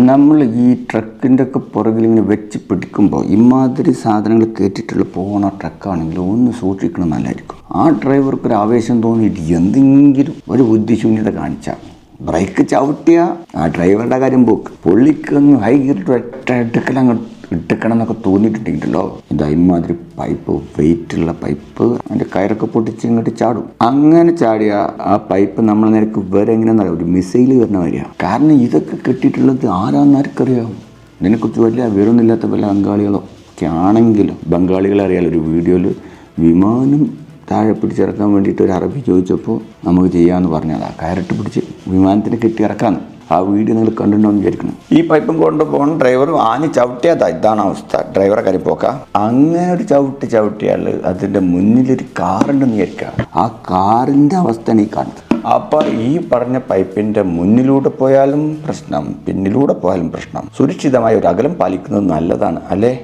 നമ്മൾ ഈ ട്രക്കിൻ്റെ ഒക്കെ പുറകിൽ ഇങ്ങനെ വെച്ച് പിടിക്കുമ്പോൾ ഇമാതിരി സാധനങ്ങൾ കയറ്റിട്ടുള്ള പോകുന്ന ട്രക്കാണെങ്കിൽ ഒന്ന് സൂക്ഷിക്കണം നല്ലതായിരിക്കും. ആ ഡ്രൈവർക്ക് ഒരു ആവേശം തോന്നിയിട്ട് എന്തെങ്കിലും ഒരു ബുദ്ധിശൂന്യത കാണിച്ചാൽ ബ്രേക്ക് ചവിട്ടിയ ആ ഡ്രൈവറുടെ കാര്യം പോക്ക്. പുള്ളിക്കൊന്ന് ഹൈ ഗിയറിട്ട് ഒറ്റ ഇട്ടക്കണം എന്നൊക്കെ തോന്നിയിട്ടുണ്ടെങ്കിലോ ഇതാ ഇമാതിരി പൈപ്പ്, വെയിറ്റുള്ള പൈപ്പ്, അതിൻ്റെ കയറൊക്കെ പൊട്ടിച്ച് ഇങ്ങോട്ട് ചാടും. അങ്ങനെ ചാടിയ ആ പൈപ്പ് നമ്മളെ നിരക്ക് വേറെ എങ്ങനെയാണെന്നറിയാം, ഒരു മിസൈൽ വരുന്ന വരിക. കാരണം ഇതൊക്കെ കിട്ടിയിട്ടുള്ളത് ആരാന്ന് ആർക്കറിയാം. ഇതിനെക്കുറിച്ച് വലിയ വിവരമൊന്നുമില്ലാത്ത പല ബംഗാളികളോ ഒക്കെ ആണെങ്കിലും ബംഗാളികളെ അറിയാലോ. ഒരു വീഡിയോയിൽ വിമാനം താഴെ പിടിച്ചിറക്കാൻ വേണ്ടിയിട്ട് ഒരു അറബി ചോദിച്ചപ്പോൾ നമുക്ക് ചെയ്യാമെന്ന് പറഞ്ഞതാ. കയറിട്ട് പിടിച്ച് വിമാനത്തിന് കെട്ടിയിറക്കാമെന്ന്. ആ വീഡിയോ നിങ്ങൾ കണ്ടിട്ടുണ്ടോയെന്ന് വിചാരിക്കണം. ഈ പൈപ്പും കൊണ്ടുപോകണം ഡ്രൈവർ ആഞ്ഞ് ചവിട്ടിയതാ. ഇതാണ് അവസ്ഥ. ഡ്രൈവറെ കാര്യം പോക്ക. അങ്ങനെ ഒരു ചവിട്ടിയാൽ അതിൻ്റെ മുന്നിലൊരു കാറുണ്ടെന്ന് വിചാരിക്കുക. ആ കാറിൻ്റെ അവസ്ഥയാണ് ഈ കാണുന്നത്. അപ്പോൾ ഈ പറഞ്ഞ പൈപ്പിൻ്റെ മുന്നിലൂടെ പോയാലും പ്രശ്നം, പിന്നിലൂടെ പോയാലും പ്രശ്നം. സുരക്ഷിതമായ ഒരു അകലം പാലിക്കുന്നത് നല്ലതാണ്, അല്ലേ?